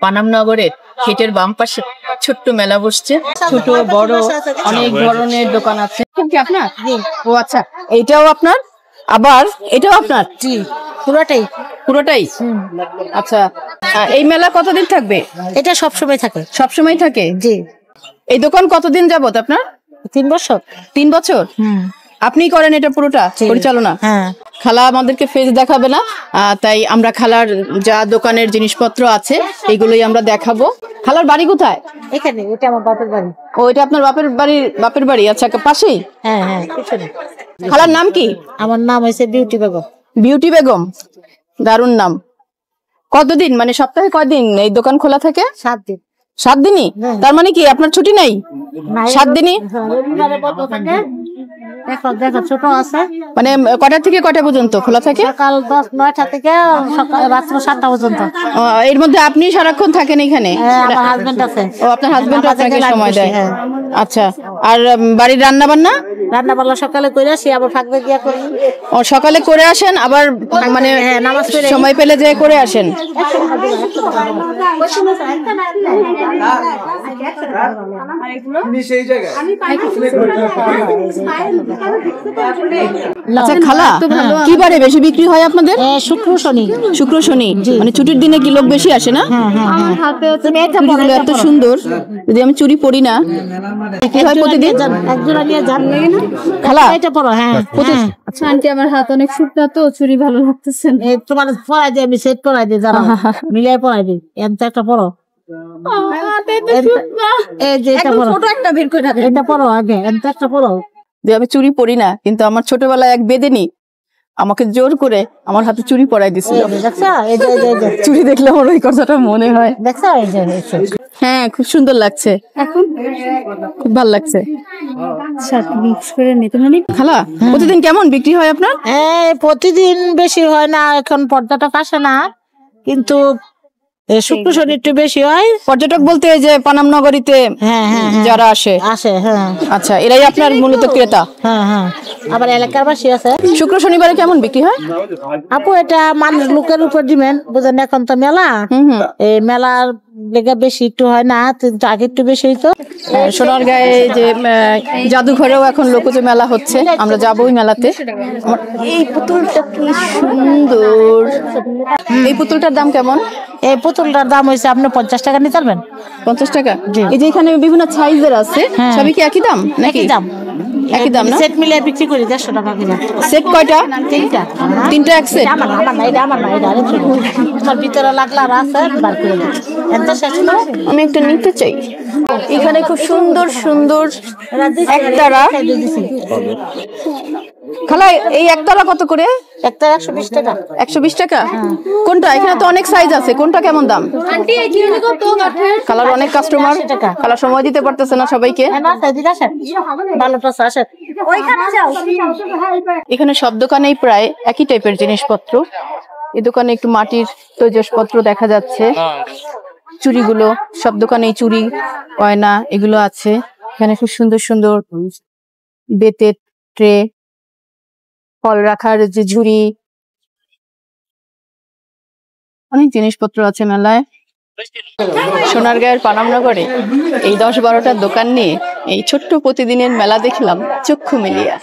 পানাম নগরের হেটের বাম পাশে ছোট্ট মেলা বসছে, ছোট বড় অনেক ধরনের দোকান আছে। কি আপনার? ও আচ্ছা, এইটাও আপনার, আবার এটাও আপনার? জি, পুরোটাই। পুরোটাই? আচ্ছা, এই মেলা কতদিন থাকবে? এটা সবসময় থাকে। সবসময় থাকে? জি। এই দোকান কতদিন যাবত আপনার? 3 বছর। 3 বছর? আপনি করেন এটা পুরোটা পরিচালনা? হ্যাঁ। খালা আমাদেরকে ফেস দেখাবে না, তাই আমরা খালার যা দোকানের জিনিসপত্র আছে এইগুলোই আমরা দেখাবো। খালার বাড়ি কোথায়? এখানে, এটা আমার বাপের বাড়ি। ও, এটা আপনার বাপের বাড়ি? আচ্ছা, পাশেই? হ্যাঁ হ্যাঁ, পিছনে। খালার নাম কি? আমার নাম হয়েছে বিউটি বেগম। বিউটি বেগম, দারুণ নাম। কতদিন, মানে সপ্তাহে কয়দিন এই দোকান খোলা থাকে? 7 দিন। 7 দিনই? তার মানে কি আপনার ছুটি নাই? 7 দিনই? দেখো ছোট আছে। মানে কটা থেকে কটা পর্যন্ত খোলা থাকে? সকাল 9টা থেকে রাত্র 7টা পর্যন্ত। এর মধ্যে আপনি সারাক্ষণ থাকেন এখানে? আমার হাজবেন্ড আছে। ও, আপনার হাজবেন্ড আপনাকে সময় দেয়? আচ্ছা, আর বাড়ির রান্না বান্না? রান্না বান্না সকালে করে আসি, আবার ফাঁকবে গিয়া করি। ও, সকালে করে আসেন, আবার মানে নামাজ পড়ে সময় পেলে যে করে আসেন? আচ্ছা খালা, কি বারে বেশি বিক্রি হয় আপনাদের? শুক্র শনি। শুক্র শনি, মানে ছুটির দিনে কি লোক বেশি আসে না? চুড়িগুলো এত সুন্দর, যদি আমি চুড়ি পরি না কি হয় প্রতিদিন? খালা এটা পড়ো। হ্যাঁ। আচ্ছা আন্টি, আমার হাত অনেক শুকনা তো, চুড়ি ভালো লাগতেছে না। তোমার পড়াই দিই, আমি সেট পড়াই দিই, জানো মিলাই পড়াই দিই। এমন একটা পড়ো। এই যে এটা পড়ো, এটা পড়ো আগে, এমন একটা পড়ো। আমি চুড়ি পরি না, কিন্তু আমার ছোটবেলায় এক বেদেনি আমাকে জোর করে আমার হাতে চুড়ি পরাই দিছিল। চুড়ি দেখলে আমার ওই কথাটা মনে হয়। দেখছো? হ্যাঁ, খুব সুন্দর লাগছে, এখন খুব ভালো লাগছে। খালা, প্রতিদিন কেমন বিক্রি হয় আপনার? প্রতিদিন বেশি হয় না, এখন পর্দাটা আসে না, কিন্তু শুক্র শনি একটু বেশি হয়। পর্যটক বলতে এই যে পানাম নগরীতে যারা আসে? হ্যাঁ। আচ্ছা, এরাই আপনার মূলত ক্রেতা? হ্যাঁ, আবার এলাকার বাসী আছে। শুক্র শনিবারে কেমন বিক্রি হয় আপু? এটা মানুষ লোকের উপর ডিমেন্ড, বুঝেন। এখন তো মেলা, এই মেলার লেগে বেশি একটু হয় না, আগে একটু বেশি হইতো। সোনারগাঁয়ে যে জাদুঘরেও এখন লোকজ মেলা হচ্ছে, আমরা যাবোই মেলাতে। এই পুতুলটা কি সুন্দর! এই পুতুলটার দাম কেমন? এই পুতুলটার দাম হয়েছে আপনি 50 টাকা নিতে পারবেন। 50 টাকা? এই যে এখানে বিভিন্ন সাইজের আছে, সবই কি একই দাম নাকি? একই দাম না? সেট মিলে বিক্রি করি 150 টাকা করে। সেট কয়টা? 3টা। 3টা এক সেট? আমার না, এটা আমার না, এটা আরেকটা। তোমার ভিতরে লাগলা আছে, বার করে দিই। এত শেষ করো। আমি একটা নিতে চাই। এখানে খুব সুন্দর সুন্দর একতারা। খালা, এই একতারা কত করে? একটা 120 টাকা। 120 টাকা? কোনটা? এখানে তো অনেক সাইজ আছে, কোনটা কেমন দাম? খালার অনেক কাস্টমার, খালা সময় দিতে পারতেছে না সবাইকে। এখানে সব দোকানেই প্রায় একই টাইপের জিনিসপত্র। এই দোকানে একটু মাটির তৈজসপত্র দেখা যাচ্ছে। চুড়িগুলো, সব দোকানেই চুড়ি, গয়না এগুলো আছে। এখানে খুব সুন্দর সুন্দর বেতের ট্রে, ফল রাখার যে ঝুড়ি, অনেক জিনিসপত্র আছে মেলায়। সোনারগাঁয়ের পানাম নগরে এই 10-12টা দোকান নিয়ে এই ছোট্ট প্রতিদিনের মেলা দেখলাম চক্ষু মেলিয়া।